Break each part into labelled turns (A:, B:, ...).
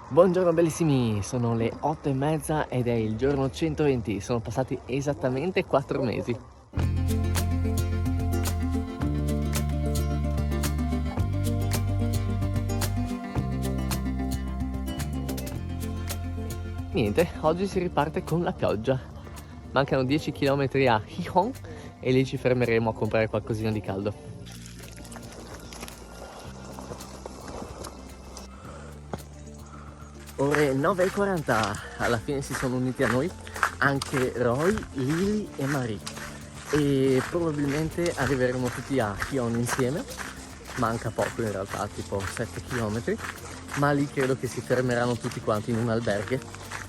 A: Buongiorno bellissimi, sono le 8:30 ed è il giorno 120, sono passati esattamente 4 mesi. Niente, oggi si riparte con la pioggia. Mancano 10 km a Gijón e lì ci fermeremo a comprare qualcosina di caldo. Ore 9:40, alla fine si sono uniti a noi anche Roy, Lily e Marie e probabilmente arriveremo tutti a Gijón insieme. Manca poco in realtà, tipo 7 km, ma lì credo che si fermeranno tutti quanti in un alberghe.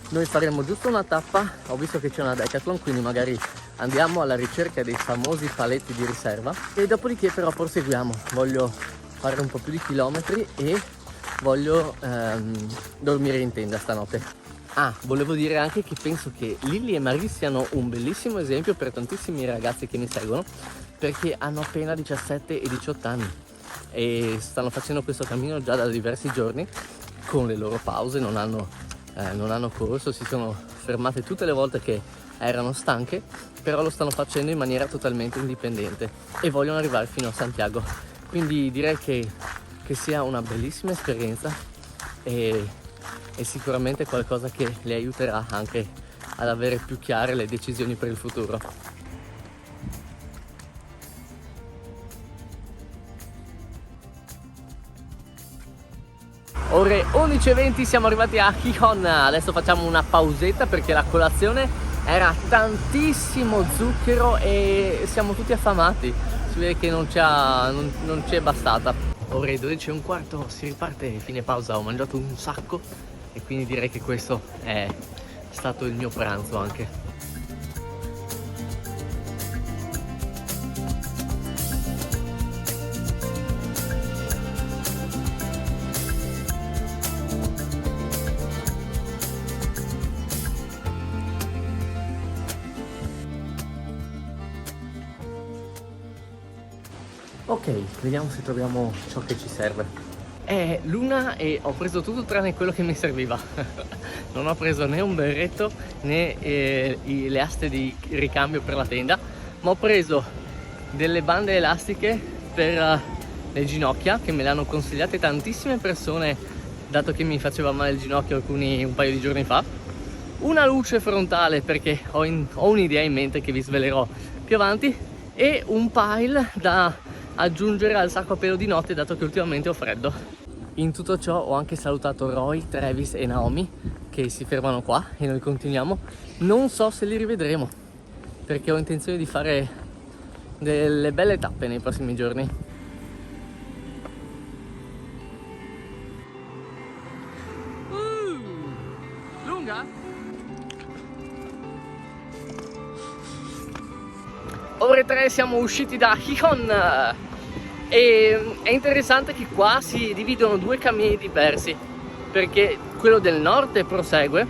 A: Noi faremo giusto una tappa, ho visto che c'è una Decathlon, quindi magari andiamo alla ricerca dei famosi paletti di riserva e dopodiché però proseguiamo. Voglio fare un po' più di chilometri e voglio dormire in tenda stanotte. Volevo dire anche che penso che Lily e Marie siano un bellissimo esempio per tantissimi ragazzi che mi seguono, perché hanno appena 17 e 18 anni e stanno facendo questo cammino già da diversi giorni con le loro pause, non hanno corso, si sono fermate tutte le volte che erano stanche, però lo stanno facendo in maniera totalmente indipendente e vogliono arrivare fino a Santiago. Quindi direi che sia una bellissima esperienza e sicuramente qualcosa che le aiuterà anche ad avere più chiare le decisioni per il futuro. Ore 11:20, siamo arrivati a Gijón. Adesso facciamo una pausetta perché la colazione era tantissimo zucchero e siamo tutti affamati. Si vede che non ci è bastata. Ore 12:15 si riparte, fine pausa, ho mangiato un sacco e quindi direi che questo è stato il mio pranzo anche. Ok, vediamo se troviamo ciò che ci serve. È l'una e ho preso tutto tranne quello che mi serviva. Non ho preso né un berretto né le aste di ricambio per la tenda, ma ho preso delle bande elastiche per le ginocchia, che me le hanno consigliate tantissime persone dato che mi faceva male il ginocchio un paio di giorni fa. Una luce frontale perché ho un'idea in mente che vi svelerò più avanti e un pile da aggiungere al sacco a pelo di notte dato che ultimamente ho freddo. In tutto ciò ho anche salutato Roy, Travis e Naomi che si fermano qua e noi continuiamo. Non so se li rivedremo perché ho intenzione di fare delle belle tappe nei prossimi giorni. Lunga? Ore 3 siamo usciti da Gijón e è interessante che qua si dividono due cammini diversi, perché quello del nord prosegue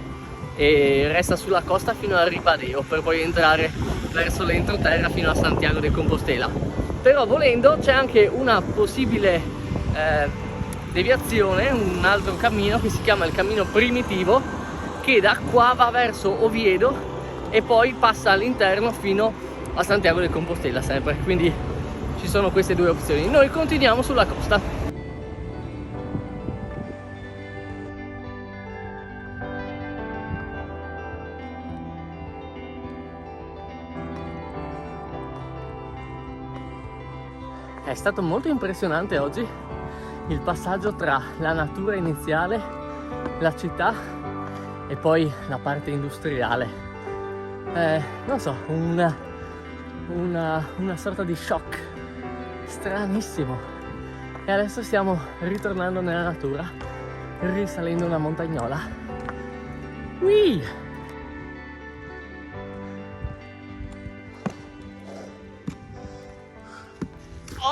A: e resta sulla costa fino a Ribadeo per poi entrare verso l'entroterra fino a Santiago de Compostela. Però volendo c'è anche una possibile deviazione, un altro cammino che si chiama il cammino primitivo, che da qua va verso Oviedo e poi passa all'interno fino a Santiago de Compostela sempre, quindi ci sono queste due opzioni. Noi continuiamo sulla costa. È stato molto impressionante oggi il passaggio tra la natura iniziale, la città e poi la parte industriale. Non so, una sorta di shock stranissimo. E adesso stiamo ritornando nella natura, risalendo una montagnola. Whee!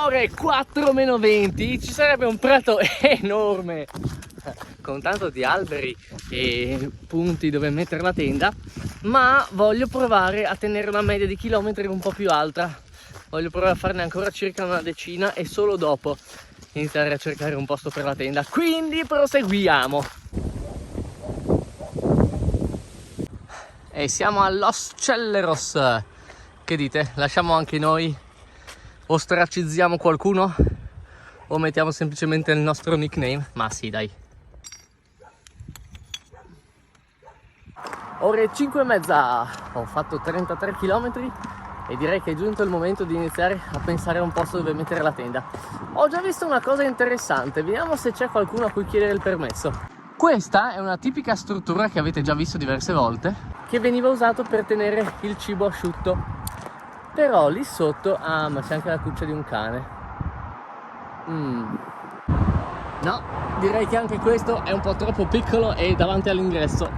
A: Ore 4:20, ci sarebbe un prato enorme con tanto di alberi e punti dove mettere la tenda, ma voglio provare a tenere una media di chilometri un po' più alta. Voglio provare a farne ancora circa una decina e solo dopo iniziare a cercare un posto per la tenda. Quindi proseguiamo. E siamo a Los Celleros. Che dite? Lasciamo anche noi? Ostracizziamo qualcuno? O mettiamo semplicemente il nostro nickname? Ma sì, dai. Ore 5:30. Ho fatto 33 km e direi che è giunto il momento di iniziare a pensare a un posto dove mettere la tenda. Ho già visto una cosa interessante, vediamo se c'è qualcuno a cui chiedere il permesso. Questa è una tipica struttura che avete già visto diverse volte, che veniva usato per tenere il cibo asciutto. Però lì sotto, ma c'è anche la cuccia di un cane. No, direi che anche questo è un po' troppo piccolo e davanti all'ingresso.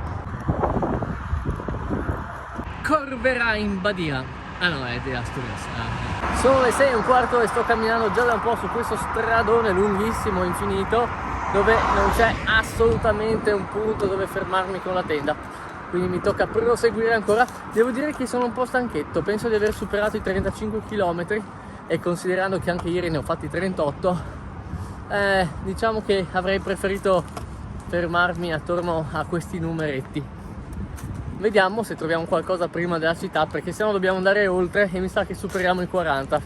A: Corverà in Badia. Ah no, è di Asturias. Sono le 6:15 e sto camminando già da un po' su questo stradone lunghissimo, infinito, dove non c'è assolutamente un punto dove fermarmi con la tenda. Quindi mi tocca proseguire ancora. Devo dire che sono un po' stanchetto, penso di aver superato i 35 km e considerando che anche ieri ne ho fatti 38, diciamo che avrei preferito fermarmi attorno a questi numeretti. Vediamo se troviamo qualcosa prima della città, perché sennò dobbiamo andare oltre e mi sa che superiamo i 40.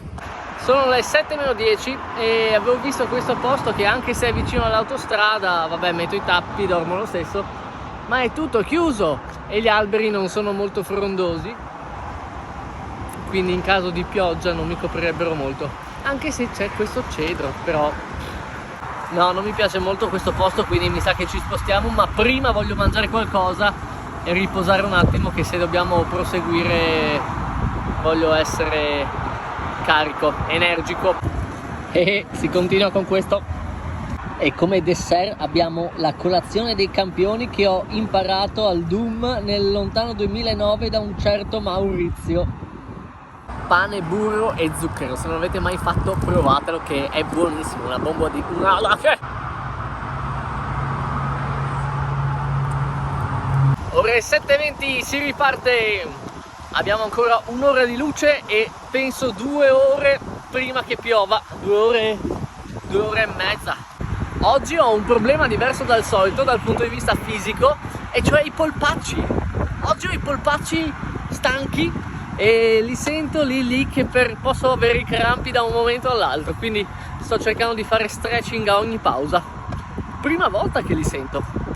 A: Sono le 7:10 e avevo visto questo posto che, anche se è vicino all'autostrada, vabbè, metto i tappi, dormo lo stesso, ma è tutto chiuso e gli alberi non sono molto frondosi, quindi in caso di pioggia non mi coprirebbero molto, anche se c'è questo cedro. Però no, non mi piace molto questo posto, quindi mi sa che ci spostiamo, ma prima voglio mangiare qualcosa e riposare un attimo, che se dobbiamo proseguire voglio essere carico, energico. E si continua con questo. E come dessert abbiamo la colazione dei campioni che ho imparato al Doom nel lontano 2009 da un certo Maurizio. Pane, burro e zucchero, se non l'avete mai fatto provatelo, che è buonissimo. Una bomba di... Ore 7:20, si riparte. Abbiamo ancora un'ora di luce e penso 2 ore prima che piova. 2 ore e mezza. Oggi ho un problema diverso dal solito dal punto di vista fisico, e cioè i polpacci. Oggi ho i polpacci stanchi e li sento lì che posso avere i crampi da un momento all'altro, quindi sto cercando di fare stretching a ogni pausa. Prima volta che li sento.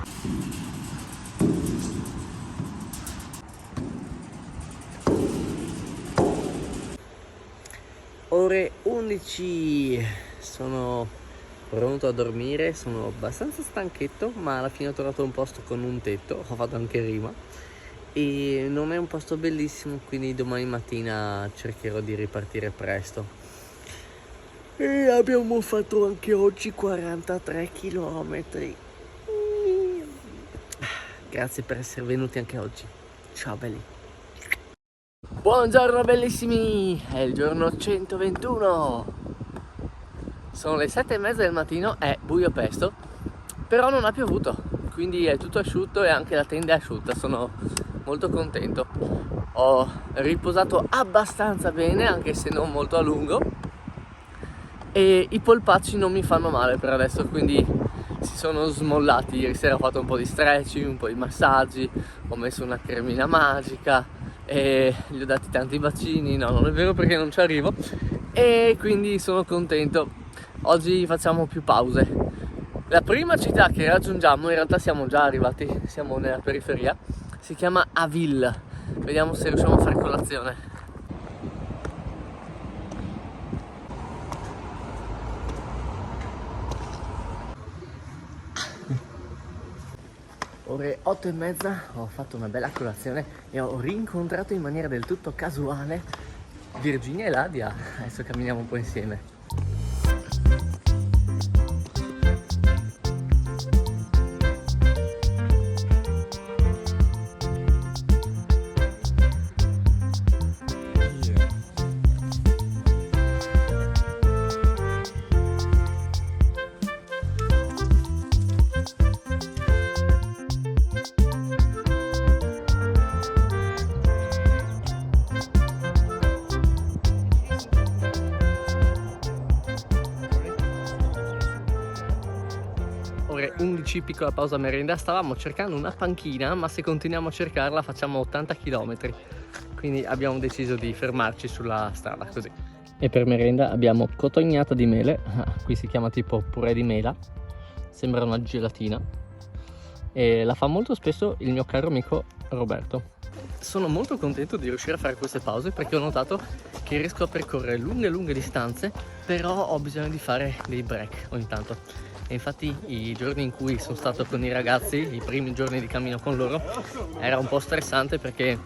A: Ore 11, sono pronto a dormire, sono abbastanza stanchetto, ma alla fine ho trovato un posto con un tetto, ho fatto anche rima, e non è un posto bellissimo, quindi domani mattina cercherò di ripartire presto. E abbiamo fatto anche oggi 43 km. Grazie per essere venuti anche oggi. Ciao belli. Buongiorno bellissimi, è il giorno 121. Sono le 7:30 del mattino, è buio pesto, però non ha piovuto, quindi è tutto asciutto e anche la tenda è asciutta. Sono molto contento. Ho riposato abbastanza bene, anche se non molto a lungo, e i polpacci non mi fanno male per adesso, quindi si sono smollati. Ieri sera ho fatto un po' di stretching, un po' di massaggi, ho messo una cremina magica e gli ho dati tanti bacini. No, non è vero, perché non ci arrivo, e quindi sono contento. Oggi facciamo più pause. La prima città che raggiungiamo, in realtà siamo già arrivati, siamo nella periferia, si chiama Avil. Vediamo se riusciamo a fare colazione. Ore 8:30, ho fatto una bella colazione e ho rincontrato in maniera del tutto casuale Virginia e Ladia. Adesso camminiamo un po' insieme. 15, piccola pausa merenda. Stavamo cercando una panchina, ma se continuiamo a cercarla facciamo 80 km, quindi abbiamo deciso di fermarci sulla strada così. E per merenda abbiamo cotognata di mele, qui si chiama tipo purè di mela, sembra una gelatina, e la fa molto spesso il mio caro amico Roberto. Sono molto contento di riuscire a fare queste pause perché ho notato che riesco a percorrere lunghe distanze, però ho bisogno di fare dei break ogni tanto. E infatti i giorni in cui sono stato con i ragazzi, i primi giorni di cammino con loro, era un po' stressante perché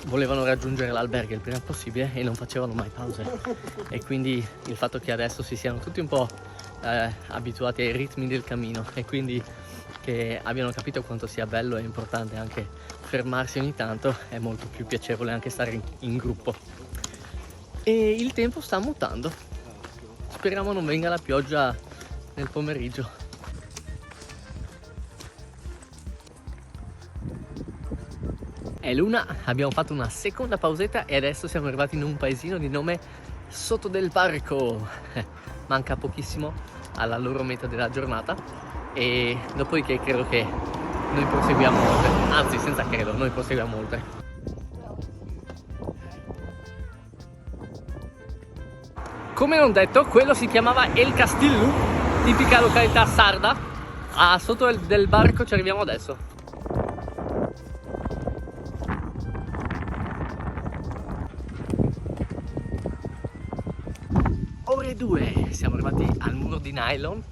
A: volevano raggiungere l'albergo il prima possibile e non facevano mai pause. E quindi il fatto che adesso si siano tutti un po' abituati ai ritmi del cammino e quindi che abbiano capito quanto sia bello e importante anche fermarsi ogni tanto, è molto più piacevole anche stare in gruppo. E il tempo sta mutando, speriamo non venga la pioggia nel pomeriggio. È l'una, abbiamo fatto una seconda pausetta e adesso siamo arrivati in un paesino di nome Soto del Parco. Manca pochissimo alla loro meta della giornata e dopodiché credo che noi proseguiamo oltre, anzi senza credo, noi proseguiamo oltre. Come non detto, quello si chiamava El Castillo, tipica località sarda. A Soto del Barco ci arriviamo adesso. Ore 2, siamo arrivati al muro di nylon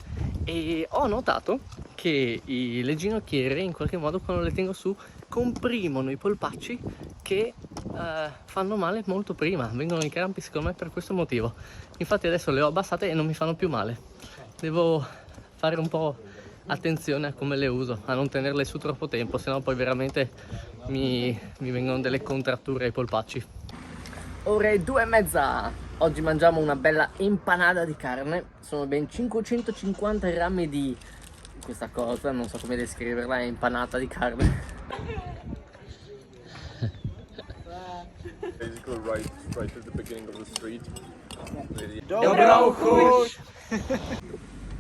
A: e ho notato che le ginocchiere in qualche modo quando le tengo su comprimono i polpacci che fanno male molto prima, vengono i crampi secondo me per questo motivo. Infatti adesso le ho abbassate e non mi fanno più male. Devo fare un po' attenzione a come le uso, a non tenerle su troppo tempo, sennò poi veramente mi vengono delle contratture ai polpacci. Ore 2:30, oggi mangiamo una bella empanada di carne, sono ben 550 grammi di questa cosa, non so come descriverla, è empanata di carne.
B: Basically right at the beginning of the street.
A: Dobro Kush!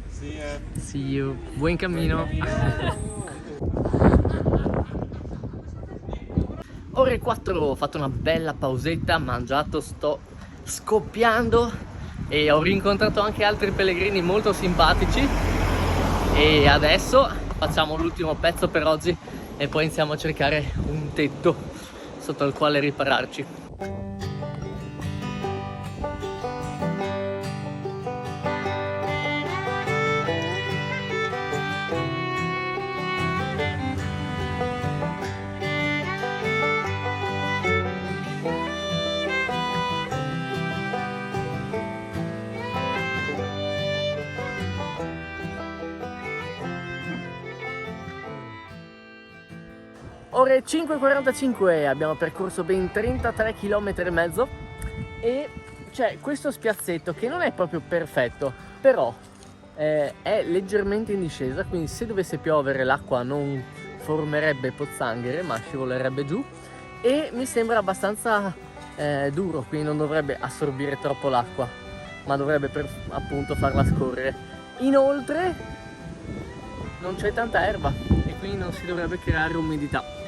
B: See ya.
A: See you, buon cammino! Ore 4, ho fatto una bella pausetta, mangiato, sto scoppiando e ho rincontrato anche altri pellegrini molto simpatici e adesso facciamo l'ultimo pezzo per oggi e poi iniziamo a cercare un tetto sotto il quale ripararci. Ore 5:45, abbiamo percorso ben 33 km e mezzo e c'è questo spiazzetto che non è proprio perfetto, però è leggermente in discesa, quindi se dovesse piovere l'acqua non formerebbe pozzanghere ma scivolerebbe giù e mi sembra abbastanza duro, quindi non dovrebbe assorbire troppo l'acqua ma dovrebbe appunto farla scorrere. Inoltre non c'è tanta erba e quindi non si dovrebbe creare umidità.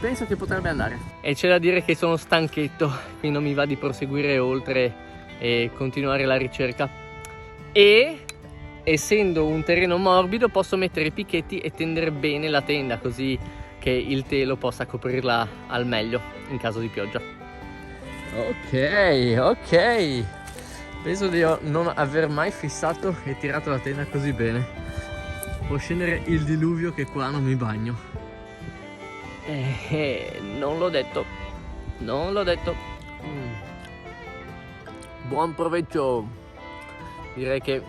A: Penso che potrebbe andare. E c'è da dire che sono stanchetto, quindi non mi va di proseguire oltre e continuare la ricerca. E essendo un terreno morbido posso mettere i picchetti e tendere bene la tenda così che il telo possa coprirla al meglio in caso di pioggia. Ok. Penso di non aver mai fissato e tirato la tenda così bene. Può scendere il diluvio che qua non mi bagno. Non l'ho detto. Buon proveggio. Direi che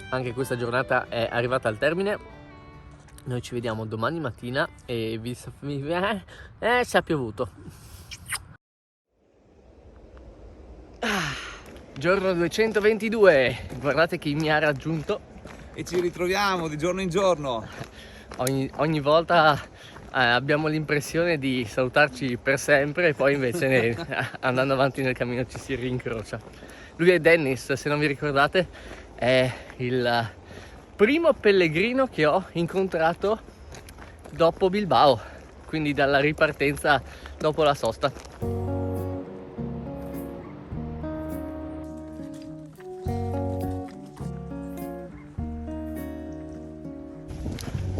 A: anche questa giornata è arrivata al termine. Noi ci vediamo domani mattina e ci ha piovuto. Giorno 222. Guardate chi mi ha raggiunto.
C: E ci ritroviamo di giorno in giorno.
A: Ogni volta abbiamo l'impressione di salutarci per sempre e poi invece andando avanti nel cammino ci si rincrocia. Lui è Dennis, se non vi ricordate, è primo pellegrino che ho incontrato dopo Bilbao, quindi dalla ripartenza dopo la sosta.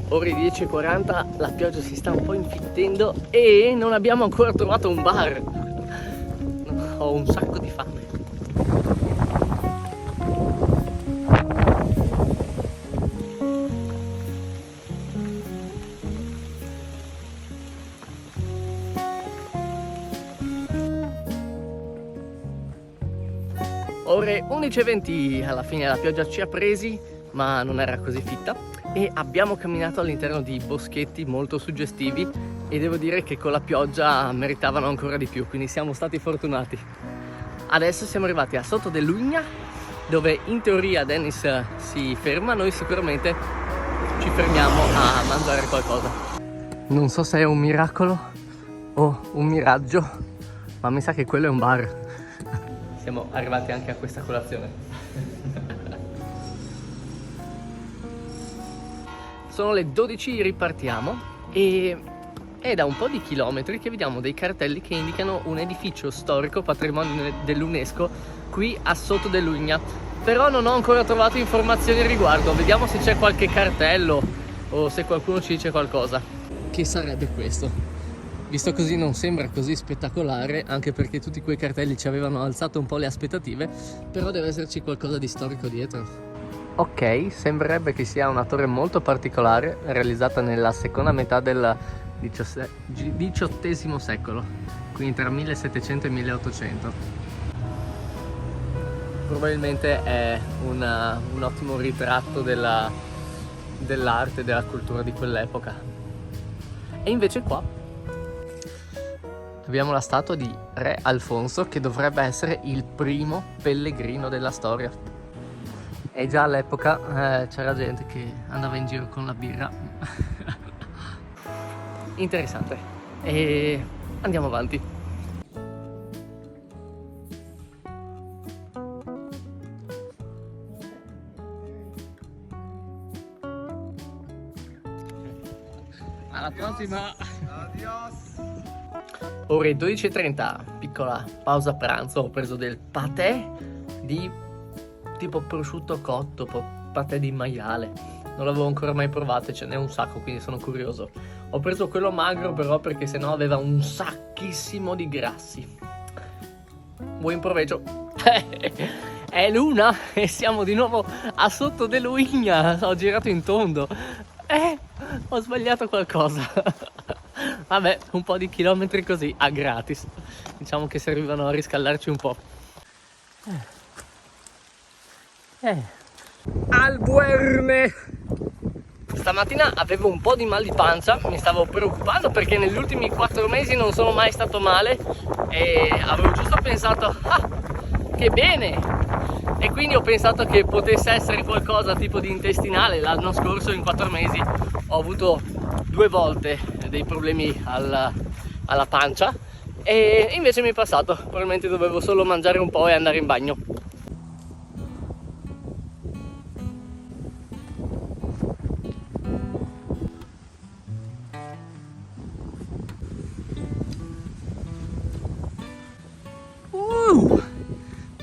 A: Ore 10:40, la pioggia si sta un po' infittendo e non abbiamo ancora trovato un bar. Ho un sacco di fame. Ore 11:20, alla fine la pioggia ci ha presi, ma non era così fitta e abbiamo camminato all'interno di boschetti molto suggestivi e devo dire che con la pioggia meritavano ancora di più, quindi siamo stati fortunati. Adesso siamo arrivati a Soto de Luigna, dove in teoria Dennis si ferma, noi sicuramente ci fermiamo a mangiare qualcosa. Non so se è un miracolo o un miraggio, ma mi sa che quello è un bar. Siamo arrivati anche a questa colazione. Sono le 12, ripartiamo e è da un po' di chilometri che vediamo dei cartelli che indicano un edificio storico patrimonio dell'UNESCO qui a Soto de Luigna. Però non ho ancora trovato informazioni al riguardo, vediamo se c'è qualche cartello o se qualcuno ci dice qualcosa. Che sarebbe questo? Visto così non sembra così spettacolare, anche perché tutti quei cartelli ci avevano alzato un po' le aspettative, però deve esserci qualcosa di storico dietro. Ok, sembrerebbe che sia una torre molto particolare, realizzata nella seconda metà del XVIII secolo, quindi tra 1700 e 1800. Probabilmente è un ottimo ritratto dell'arte e della cultura di quell'epoca. E invece qua abbiamo la statua di Re Alfonso, che dovrebbe essere il primo pellegrino della storia. E già all'epoca c'era gente che andava in giro con la birra. Interessante. E andiamo avanti. Alla prossima. Adios. Ore 12:30, piccola pausa pranzo, ho preso del patè di tipo prosciutto cotto, patè di maiale. Non l'avevo ancora mai provato e ce n'è un sacco, quindi sono curioso. Ho preso quello magro però perché sennò aveva un sacchissimo di grassi. Buon proveggio. È l'una e siamo di nuovo a Soto de Luigna. Ho girato in tondo. Ho sbagliato qualcosa. Vabbè, un po' di chilometri così a gratis. Diciamo che servivano a riscaldarci un po'. Albuerne! Stamattina avevo un po' di mal di pancia, mi stavo preoccupando perché negli ultimi 4 mesi non sono mai stato male e avevo giusto pensato, che bene! E quindi ho pensato che potesse essere qualcosa tipo di intestinale. L'anno scorso in 4 mesi ho avuto 2 volte dei problemi alla pancia e invece mi è passato, probabilmente dovevo solo mangiare un po' e andare in bagno.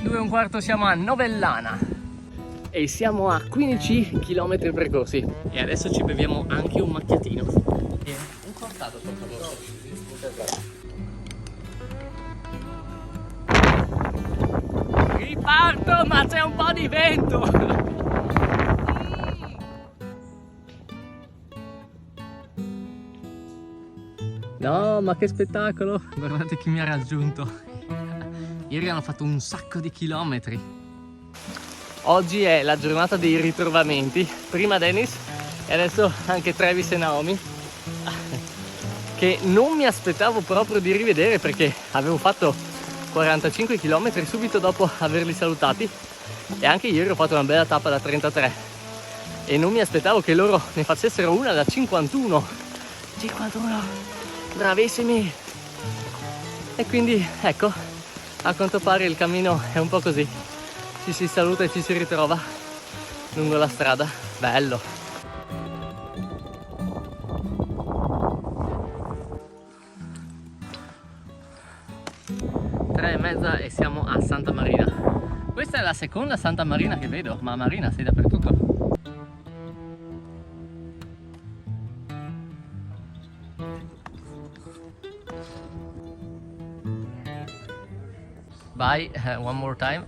A: Due e un quarto siamo a Novellana e siamo a 15 km percorsi e adesso ci beviamo anche un macchiatino. Un cortado per favore. Riparto, ma c'è un po' di vento. No, ma che spettacolo! Guardate chi mi ha raggiunto. Ieri hanno fatto un sacco di chilometri. Oggi è la giornata dei ritrovamenti. Prima Dennis e adesso anche Travis e Naomi, che non mi aspettavo proprio di rivedere perché avevo fatto 45 km subito dopo averli salutati e anche ieri ho fatto una bella tappa da 33 e non mi aspettavo che loro ne facessero una da 51. Bravissimi! E quindi ecco, a quanto pare il cammino è un po' così, ci si saluta e ci si ritrova lungo la strada. Bello. Tre e mezza e siamo a Santa Marina. Questa è la seconda Santa Marina che vedo, ma Marina sei dappertutto. Bye, one more time.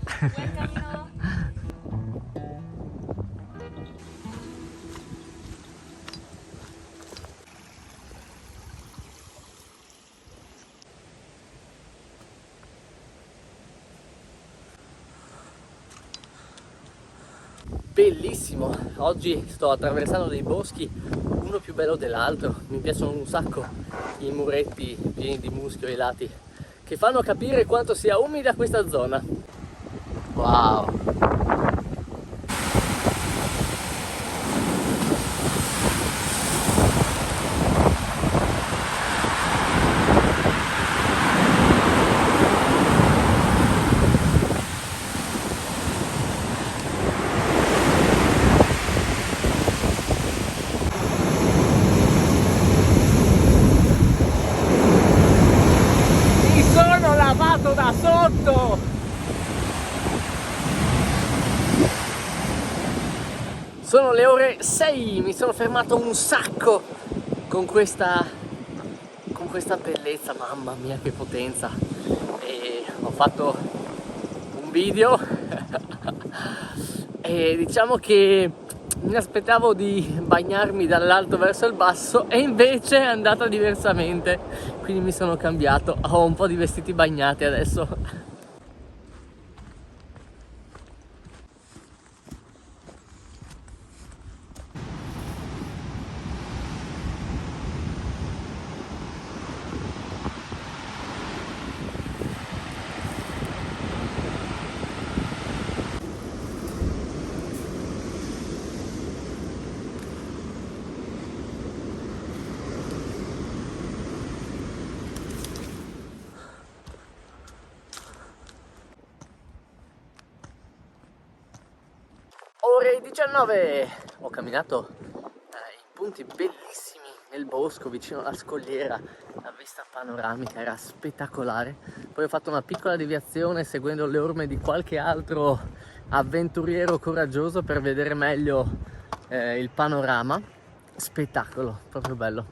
A: Bellissimo, oggi sto attraversando dei boschi, uno più bello dell'altro. Mi piacciono un sacco i muretti pieni di muschio ai lati, che fanno capire quanto sia umida questa zona. Wow! Lavato da sotto! Sono le ore 6, mi sono fermato un sacco con questa bellezza, mamma mia che potenza! E ho fatto un video e diciamo che mi aspettavo di bagnarmi dall'alto verso il basso e invece è andata diversamente, quindi mi sono cambiato, ho un po' di vestiti bagnati adesso. Ore 19, ho camminato in punti bellissimi nel bosco vicino alla scogliera, la vista panoramica era spettacolare. Poi ho fatto una piccola deviazione seguendo le orme di qualche altro avventuriero coraggioso per vedere meglio il panorama. Spettacolo, proprio bello.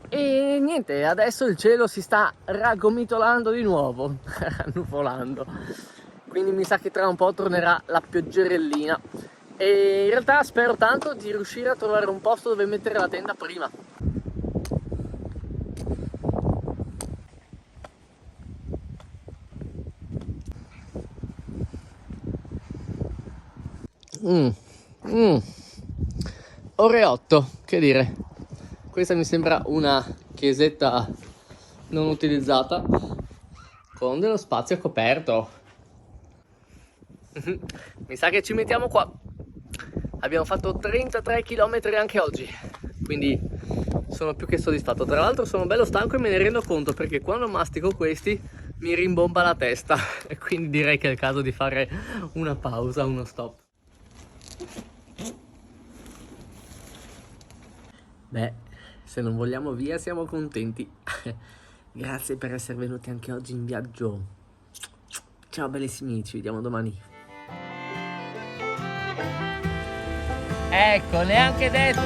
A: E niente, adesso il cielo si sta raggomitolando di nuovo, annuvolando, quindi mi sa che tra un po' tornerà la pioggerellina. E in realtà spero tanto di riuscire a trovare un posto dove mettere la tenda prima. Ore 8, che dire. Questa mi sembra una chiesetta non utilizzata con dello spazio coperto. Mi sa che ci mettiamo qua. Abbiamo fatto 33 km anche oggi, quindi sono più che soddisfatto. Tra l'altro sono bello stanco e me ne rendo conto perché quando mastico questi mi rimbomba la testa e quindi direi che è il caso di fare una pausa, uno stop. Beh, se non vogliamo via siamo contenti. Grazie per essere venuti anche oggi in viaggio. Ciao bellissimi, ci vediamo domani. Ecco, neanche detto!